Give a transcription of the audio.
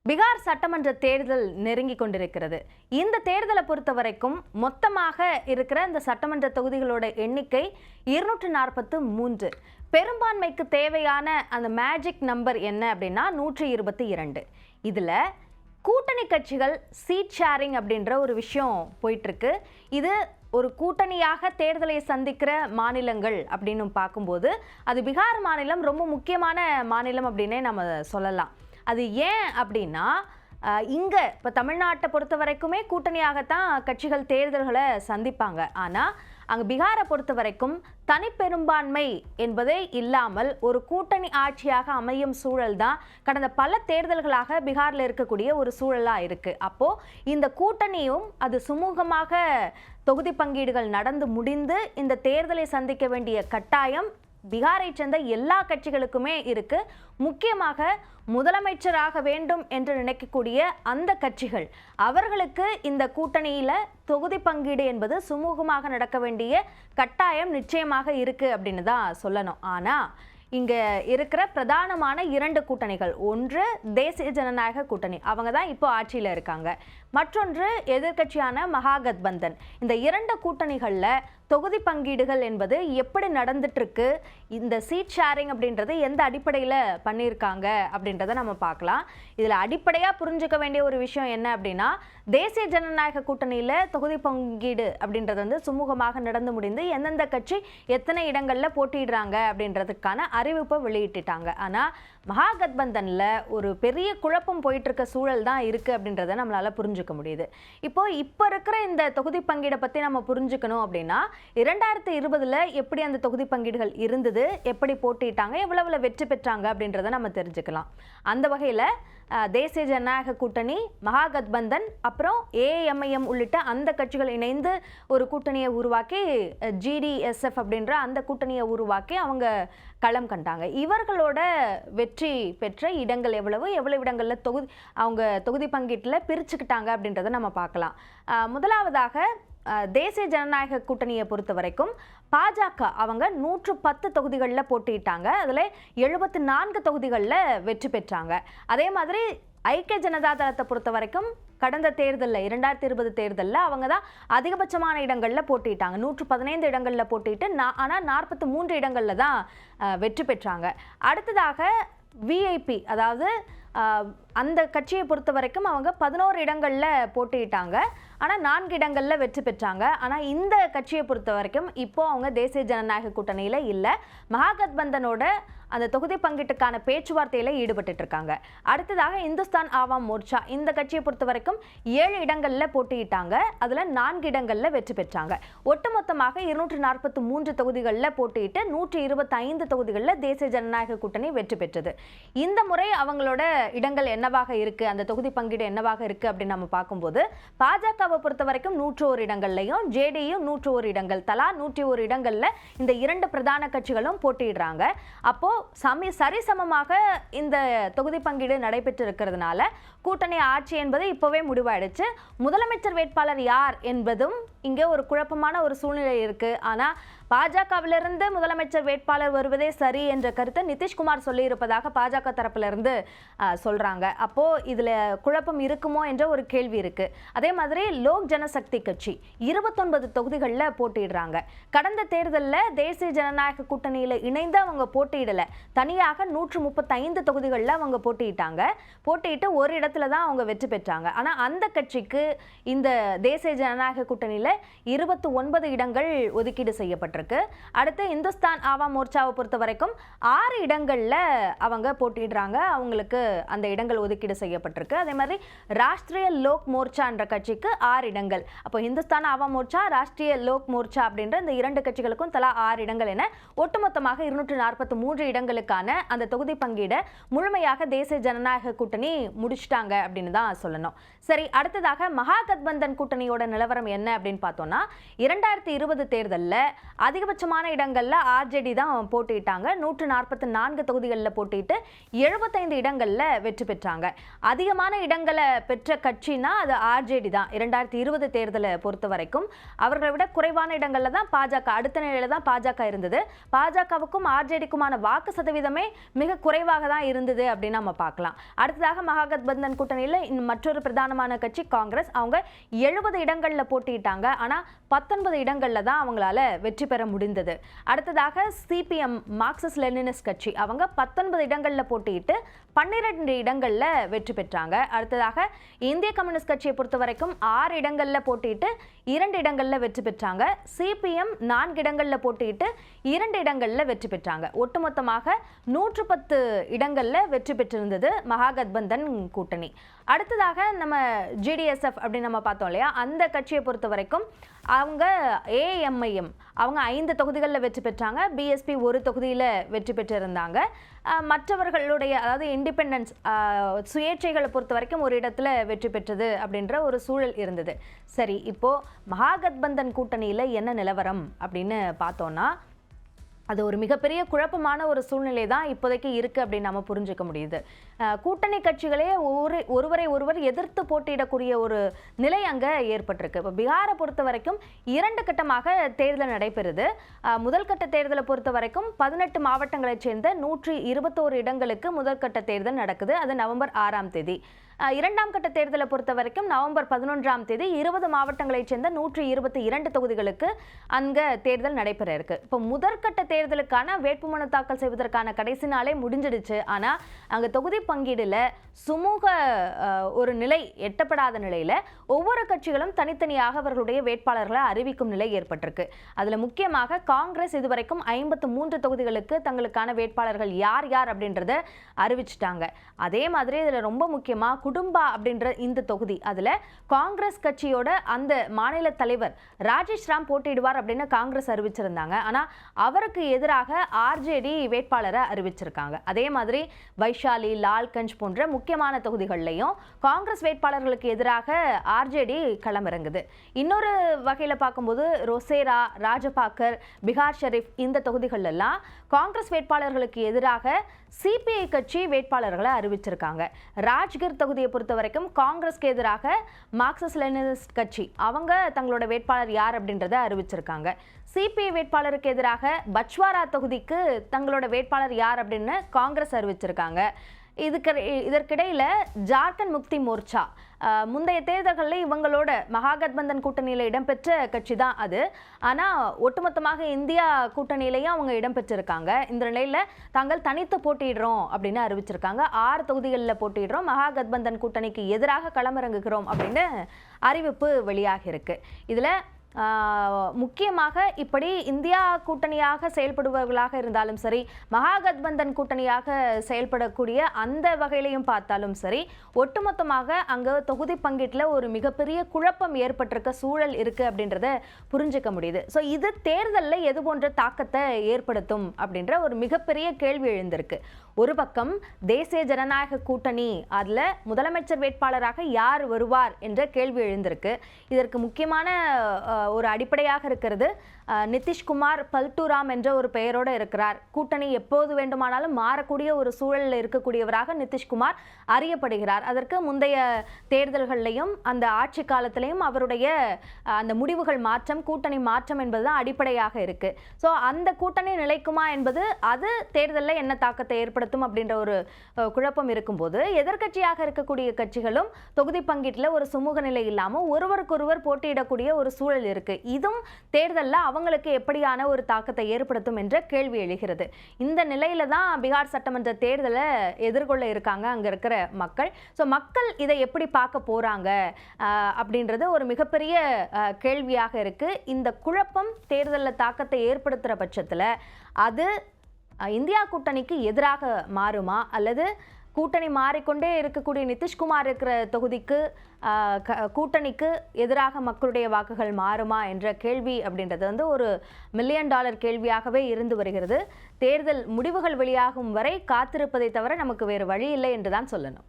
பீகார் சட்டமன்ற தேர்தல் நெருங்கி கொண்டிருக்கிறது. இந்த தேர்தலை பொறுத்த வரைக்கும் மொத்தமாக இருக்கிற இந்த சட்டமன்ற தொகுதிகளோட எண்ணிக்கை 243. பெரும்பான்மைக்கு தேவையான அந்த மேஜிக் நம்பர் என்ன அப்படின்னா 122. இதில் கூட்டணி கட்சிகள் சீட் ஷேரிங் அப்படின்ற ஒரு விஷயம் போயிட்டு இருக்கு. இது ஒரு கூட்டணியாக தேர்தலை சந்திக்கிற மாநிலங்கள் அப்படின்னு பார்க்கும்போது அது பீகார் மாநிலம் ரொம்ப முக்கியமான மாநிலம் அப்படின்னே நம்ம சொல்லலாம். அது ஏன் அப்படின்னா இங்கே இப்போ தமிழ்நாட்டை பொறுத்த வரைக்குமே கூட்டணியாகத்தான் கட்சிகள் தேர்தல்களை சந்திப்பாங்க. ஆனால் அங்கே பீகாரை பொறுத்த வரைக்கும் தனிப்பெரும்பான்மை என்பதே இல்லாமல் ஒரு கூட்டணி ஆட்சியாக அமையும் சூழல் தான் கடந்த பல தேர்தல்களாக பீகாரில் இருக்கக்கூடிய ஒரு சூழலாக இருக்குது. அப்போது இந்த கூட்டணியும் அது சுமூகமாக தொகுதி பங்கீடுகள் நடந்து முடிந்து இந்த தேர்தலை சந்திக்க வேண்டிய கட்டாயம் பீகாரை சேர்ந்த எல்லா கட்சிகளுக்குமே இருக்கு. முக்கியமாக முதலமைச்சராக வேண்டும் என்று நினைக்கக்கூடிய அந்த கட்சிகள் அவர்களுக்கு இந்த கூட்டணியில தொகுதி பங்கீடு என்பது சுமூகமாக நடக்க வேண்டிய கட்டாயம் நிச்சயமாக இருக்கு அப்படின்னு தான் சொல்லணும். ஆனா இங்க இருக்கிற பிரதானமான 2 கூட்டணிகள், ஒன்று தேசிய ஜனநாயக கூட்டணி, அவங்க தான் இப்போ ஆட்சியில் இருக்காங்க. மற்றொன்று எதிர்கட்சியான மகாகத்பந்தன். இந்த 2 கூட்டணிகளில் தொகுதி பங்கீடுகள் என்பது எப்படி நடந்துட்டு இருக்கு, இந்த சீட் ஷேரிங் அப்படின்றது எந்த அடிப்படையில் பண்ணியிருக்காங்க அப்படின்றத நம்ம பார்க்கலாம். இதில் அடிப்படையாக புரிஞ்சுக்க வேண்டிய ஒரு விஷயம் என்ன அப்படின்னா, தேசிய ஜனநாயக கூட்டணியில் தொகுதி பங்கீடு அப்படின்றது வந்து சுமூகமாக நடந்து முடிந்து எந்தெந்த கட்சி எத்தனை இடங்களில் போட்டிடுறாங்க அப்படின்றதுக்கான அறிவிப்பை வெளியிட்டுட்டாங்க. ஆனால் மகாகத்பந்தனில் ஒரு பெரிய குழப்பம் போயிட்டு இருக்க சூழல் தான் இருக்குது அப்படின்றத நம்மளால் புரிஞ்சுக்க முடியுது. இப்போ இருக்கிற இந்த தொகுதி பங்கீடை பற்றி நம்ம புரிஞ்சுக்கணும் அப்படின்னா 2020 எப்படி அந்த தொகுதி பங்கீடுகள் இருந்தது, எப்படி போட்டிட்டாங்க, எவ்வளவு வெற்றி பெற்றாங்க அப்படின்றத நம்ம தெரிஞ்சுக்கலாம். அந்த வகையில் தேசிய ஜனநாயக கூட்டணி, மகாகத்பந்தன், அப்புறம் ஏஎம்ஐஎம் உள்ளிட்ட அந்த கட்சிகள் இணைந்து ஒரு கூட்டணியை உருவாக்கி ஜிடிஎஸ்எஃப் அப்படின்ற அந்த கூட்டணியை உருவாக்கி அவங்க களம் கண்டாங்க. இவர்களோட வெற்றி பெற்ற இடங்கள் எவ்வளவு இடங்களில் அவங்க தொகுதி பங்கீட்டில் பிரிச்சுக்கிட்டாங்க அப்படின்றத நம்ம பார்க்கலாம். முதலாவதாக தேசிய ஜனநாயக கூட்டணியை பொறுத்த வரைக்கும் பாஜக அவங்க 110 தொகுதிகளில் போட்டிட்டாங்க. அதில் 74 தொகுதிகளில் வெற்றி பெற்றாங்க. அதே மாதிரி ஐக்கிய ஜனதா தளத்தை பொறுத்த வரைக்கும் கடந்த தேர்தலில் 2020 தேர்தலில் அவங்க தான் அதிகபட்சமான இடங்களில் போட்டிட்டாங்க. 115 இடங்களில் போட்டிட்டு ஆனால் 43 இடங்களில் தான் வெற்றி பெற்றாங்க. அடுத்ததாக விஐபி, அதாவது அந்த கட்சியை பொறுத்த வரைக்கும் அவங்க 11 இடங்களில் போட்டிட்டாங்க. ஆனால் 4 இடங்களில் வெற்றி பெற்றாங்க. ஆனால் இந்த கட்சியை பொறுத்த வரைக்கும் இப்போ அவங்க தேசிய ஜனநாயக கூட்டணியில் இல்லை, மகாகத்பந்தனோட அந்த தொகுதி பங்கீட்டுக்கான பேச்சுவார்த்தையில் ஈடுபட்டு இருக்காங்க. அடுத்ததாக இந்துஸ்தான் ஆவாம் மோர்ச்சா, இந்த கட்சியை பொறுத்த வரைக்கும் 7 இடங்களில் போட்டியிட்டாங்க. அதில் 4 இடங்களில் வெற்றி பெற்றாங்க. ஒட்டுமொத்தமாக 243 தொகுதிகளில் போட்டியிட்டு 125 தொகுதிகளில் தேசிய ஜனநாயக கூட்டணி வெற்றி பெற்றது. இந்த முறை அவங்களோட இடங்கள் என்னவாக இருக்கு, அந்த தொகுதி பங்கீடு என்னவாக இருக்கு அப்படின்னு நம்ம பார்க்கும்போது பாஜகவை பொறுத்த வரைக்கும் 101 இடங்கள்லையும் ஜேடியும் 101 இடங்கள், தலா 101 இடங்கள்ல இந்த 2 பிரதான கட்சிகளும் போட்டியிடுறாங்க. அப்போ சரிசமமாக இந்த தொகுதி பங்கீடு நடைபெற்று இருக்கிறதுனால கூட்டணி ஆட்சி என்பது இப்போவே முடிவாயிடுச்சு. முதலமைச்சர் வேட்பாளர் யார் என்பதும் இங்கே ஒரு குழப்பமான ஒரு சூழ்நிலை இருக்கு. ஆனால் பாஜகவிலிருந்து முதலமைச்சர் வேட்பாளர் வருவதே சரி என்ற கருத்தை நிதிஷ்குமார் சொல்லியிருப்பதாக பாஜக தரப்பிலிருந்து சொல்றாங்க. அப்போ இதுல குழப்பம் இருக்குமோ என்ற ஒரு கேள்வி இருக்கு. அதே மாதிரி லோக் ஜனசக்தி கட்சி 29 தொகுதிகளில் போட்டியிடுறாங்க. கடந்த தேர்தலில் தேசிய ஜனநாயக கூட்டணியில் இணைந்து அவங்க போட்டியிடல, தனியாக 135 தொகுதிகளில் அவங்க போட்டியிட்டு ஒரு இடத்துல தான் அவங்க வெற்றி பெற்றாங்க. ஆனால் அந்த கட்சிக்கு இந்த தேசிய ஜனநாயக கூட்டணியில் 29 இடங்கள் ஒதுக்கீடு செய்யப்பட்டிருக்கு. அடுத்து இந்துஸ்தான் ஆவாம் மோர்ச்சாவை பொறுத்த வரைக்கும் 6 இடங்கள்ல அவங்க போட்டிடுறாங்க, அவங்களுக்கு அந்த இடங்கள் ஒதுக்கீடு செய்யப்பட்டிருக்கு. அதே மாதிரி ராஷ்டிரிய லோக் மோர்ச்சா என்ற கட்சிக்கு 6 இடங்கள். அப்போ இந்துஸ்தான் ஆவாம் மோர்ச்சா, ராஷ்டிரிய லோக் மோர்ச்சா அப்படின்ற இந்த 2 கட்சிகளுக்கும் தலா 6 இடங்கள் என ஒட்டுமொத்தமாக 243 இடங்களுக்கான அந்த தொகுதி பங்கீடை முழுமையாக தேசிய ஜனநாயக கூட்டணி முடிச்சிட்டாங்க அப்படின்னு தான் சொல்லணும். சரி, அடுத்ததாக மகாகத்பந்தன் கூட்டணியோட நிலவரம் என்ன அப்படின்னு அப்படின்னு பார்த்தோம்னா 2020 தேர்தலில் அதிகபட்சமான இடங்களில் ஆர்ஜேடி தான் போட்டிட்டாங்க. 144 தொகுதிகளில் போட்டிட்டு 75 இடங்களில் வெற்றி பெற்றாங்க. அதிகமான இடங்களை பெற்ற கட்சினா அது ஆர்ஜேடி தான். 2020 தேர்தலை பொறுத்த வரைக்கும் அவர்களை விட குறைவான இடங்களில் தான் பாஜக, அடுத்த நிலையில தான் பாஜக இருந்தது. பாஜகவுக்கும் ஆர்ஜேடிக்குமான வாக்கு சதவீதமே மிக குறைவாக தான் இருந்தது அப்படின்னு நம்ம பார்க்கலாம். அடுத்ததாக மகாகத்பந்தன் கூட்டணியில் மற்றொரு பிரதானமான கட்சி காங்கிரஸ். அவங்க 70 இடங்களில் போட்டிட்டாங்க. ஆனால் 19 இடங்களில் தான் அவங்களால வெற்றி பெற முடிந்தது. அடுத்ததாக சிபிஎம் மார்க்சிஸ்ட் லெனினிஸ்ட் கட்சி அவங்க 19 இடங்களில் போட்டியிட்டு 12 இடங்களில் வெற்றி பெற்றாங்க. அடுத்ததாக இந்திய கம்யூனிஸ்ட் கட்சியை பொறுத்த வரைக்கும் 6 இடங்களில் போட்டியிட்டு 2 இடங்களில் வெற்றி பெற்றாங்க. சிபிஎம் 4 இடங்களில் போட்டியிட்டு 2 இடங்களில் வெற்றி பெற்றாங்க. ஒட்டுமொத்தமாக 110 இடங்களில் வெற்றி பெற்றிருந்தது மகாகத்பந்தன் கூட்டணி. அடுத்ததாக நம்ம ஜிடிஎஸ்எஃப் அப்படின்னு நம்ம பார்த்தோம் இல்லையா, அந்த கட்சியை பொறுத்த வரைக்கும் அவங்க ஏஎம்ஐஎம் அவங்க 5 தொகுதிகளில் வெற்றி பெற்றாங்க. பிஎஸ்பி 1 தொகுதியில் வெற்றி பெற்றிருந்தாங்க. மற்றவர்களுடைய அதாவது இண்டிபெண்டன்ஸ் சுயேட்சைகளை பொறுத்த வரைக்கும் ஒரு இடத்துல வெற்றி பெற்றது அப்படின்ற ஒரு சூழல் இருந்தது. சரி, இப்போ மகாகத்பந்தன் கூட்டணியில் என்ன நிலவரம் அப்படின்னு பார்த்தோம்னா அது ஒரு மிகப்பெரிய குழப்பமான ஒரு சூழ்நிலை தான் இப்போதைக்கு இருக்குது அப்படின்னு நம்ம புரிஞ்சுக்க முடியுது. கூட்டணி கட்சிகளே ஒருவரை ஒருவர் எதிர்த்து போட்டியிடக்கூடிய ஒரு நிலை அங்கே ஏற்பட்டிருக்கு. இப்போ பீகாரை பொறுத்த வரைக்கும் 2 கட்டமாக தேர்தல் நடைபெறுது. முதல் கட்ட தேர்தலை பொறுத்த வரைக்கும் 18 மாவட்டங்களைச் சேர்ந்த 121 இடங்களுக்கு முதல் கட்ட தேர்தல் நடக்குது. அது நவம்பர் 6ஆம் தேதி. இரண்டாம் கட்ட தேர்தலை பொறுத்த வரைக்கும் நவம்பர் 11ஆம் தேதி 20 மாவட்டங்களைச் சேர்ந்த 122 தொகுதிகளுக்கு அங்கே தேர்தல் நடைபெற இருக்கு. இப்போ முதற்கட்ட தேர்தலுக்கான வேட்புமனு தாக்கல் செய்வதற்கான கடைசி நாளே முடிஞ்சிடுச்சு. ஆனால் அங்கே தொகுதி பங்கீடுல சுமூக ஒரு நிலை எட்டப்படாத நிலையில ஒவ்வொரு கட்சிகளும் தனித்தனியாக அவர்களுடைய வேட்பாளர்களை அறிவிக்கும் நிலை ஏற்பட்டிருக்கு. அதில் முக்கியமாக காங்கிரஸ் இதுவரைக்கும் 53 தொகுதிகளுக்கு தங்களுக்கான வேட்பாளர்கள் யார் யார் அப்படின்றத அறிவிச்சிட்டாங்க. அதே மாதிரி இதில் ரொம்ப முக்கியமாக குடும்பா அப்படின்ற இந்த தொகுதி, அதில் காங்கிரஸ் கட்சியோட அந்த மாநில தலைவர் ராஜேஷ் ராம் போட்டியிடுவார் அப்படின்னு காங்கிரஸ் அறிவிச்சிருந்தாங்க. ஆனால் அவருக்கு எதிராக ஆர்ஜேடி வேட்பாளரை அறிவிச்சிருக்காங்க. அதே மாதிரி வைஷாலி, லால்கஞ்ச் போன்ற முக்கியமான தொகுதிகளிலையும் காங்கிரஸ் வேட்பாளர்களுக்கு எதிராக ஆர்ஜேடி களமிறங்குது. இன்னொரு வகையில் பார்க்கும்போது ரொசேரா, ராஜபாக்கர், பிகார் ஷெரீப் இந்த தொகுதிகள் எல்லாம் காங்கிரஸ் வேட்பாளர்களுக்கு எதிராக சிபிஐ கட்சி வேட்பாளர்களை அறிவிச்சிருக்காங்க. ராஜ்கிர் தொகுதியை பொறுத்த வரைக்கும் காங்கிரஸ்க்கு எதிராக மார்க்சிஸ்ட் லெனினிஸ்ட் கட்சி அவங்க தங்களோட வேட்பாளர் யார் அப்படின்றத அறிவிச்சிருக்காங்க. சிபிஐ வேட்பாளருக்கு எதிராக பச்வாரா தொகுதிக்கு தங்களோட வேட்பாளர் யார் அப்படின்னு காங்கிரஸ் அறிவிச்சிருக்காங்க. இதற்கிடையில் ஜார்க்கண்ட் முக்தி மோர்ச்சா முந்தைய தேர்தல்களில் இவங்களோட மகாகத்பந்தன் கூட்டணியில் இடம்பெற்ற கட்சி தான் அது. ஆனால் ஒட்டுமொத்தமாக இந்தியா கூட்டணியிலையும் அவங்க இடம்பெற்றிருக்காங்க. இந்த நிலையில் தாங்கள் தனித்து போட்டியிடுறோம் அப்படின்னு அறிவிச்சிருக்காங்க. 6 தொகுதிகளில் போட்டியிடுறோம், மகாகத்பந்தன் கூட்டணிக்கு எதிராக களமிறங்குகிறோம் அப்படின்னு அறிவிப்பு வெளியாகி இருக்கு. இதில் முக்கியமாக இப்படி இந்தியா கூட்டணியாக செயல்படுபவர்களாக இருந்தாலும் சரி, மகாகத்பந்தன் கூட்டணியாக செயல்படக்கூடிய அந்த வகையிலையும் பார்த்தாலும் சரி, ஒட்டுமொத்தமாக அங்கே தொகுதி பங்கீட்டில் ஒரு மிகப்பெரிய குழப்பம் ஏற்பட்டிருக்க சூழல் இருக்கு அப்படின்றத புரிஞ்சுக்க முடியுது. ஸோ இது தேர்தலில் எது போன்ற தாக்கத்தை ஏற்படுத்தும் அப்படின்ற ஒரு மிகப்பெரிய கேள்வி எழுந்திருக்கு. ஒரு பக்கம் தேசிய ஜனநாயக கூட்டணி, அதில் முதலமைச்சர் வேட்பாளராக யார் வருவார் என்ற கேள்வி எழுந்திருக்கு. இதற்கு முக்கியமான ஒரு அடிப்படையாக இருக்கிறது நிதிஷ்குமார் பல்துராம் என்ற ஒரு பெயரோடு இருக்கிறார். கூட்டணி எப்போது வேண்டுமானாலும் மாறக்கூடிய ஒரு சூழலில் இருக்கக்கூடியவராக நிதிஷ்குமார் அறியப்படுகிறார். அதற்கு முந்தைய தேர்தல்கள்லையும் அந்த ஆட்சி காலத்திலையும் அவருடைய அந்த முடிவுகள் மாற்றம், கூட்டணி மாற்றம் என்பதுதான் அடிப்படையாக இருக்கு. ஸோ அந்த கூட்டணி நிலைக்குமா என்பது அது தேர்தலில் என்ன தாக்கத்தை ஏற்படுத்தும் அப்படின்ற ஒரு குழப்பம் இருக்கும்போது, எதிர்கட்சியாக இருக்கக்கூடிய கட்சிகளும் தொகுதி பங்கீட்டில் ஒரு சுமூக நிலை இல்லாமல் ஒருவருக்கொருவர் போட்டியிடக்கூடிய ஒரு சூழல் இருக்கு. இதுவும் தேர்தலில் அவங்களுக்கு எப்படியான ஒரு தாக்கத்தை ஏற்படுத்தும் என்ற கேள்வி எழுகிறது. இந்த நிலையில தான் பீகார் சட்டமன்ற தேர்தலை எதிர்கொள்ள இருக்காங்க அங்க இருக்கிற மக்கள். ஸோ மக்கள் இதை எப்படி பார்க்க போறாங்க அப்படின்றது ஒரு மிகப்பெரிய கேள்வியாக இருக்கு. இந்த குழப்பம் தேர்தலில் தாக்கத்தை ஏற்படுத்துகிற பட்சத்தில் அது இந்தியா கூட்டணிக்கு எதிராக மாறுமா, அல்லது கூட்டணி மாறிக்கொண்டே இருக்கக்கூடிய நிதிஷ்குமார் இருக்கிற தொகுதிக்கு கூட்டணிக்கு எதிராக மக்களுடைய வாக்குகள் மாறுமா என்ற கேள்வி அப்படின்றது ஒரு $1 மில்லியன் கேள்வியாகவே இருந்து வருகிறது. தேர்தல் முடிவுகள் வெளியாகும் வரை காத்திருப்பதை தவிர நமக்கு வேறு வழி இல்லை என்றுதான் சொல்லணும்.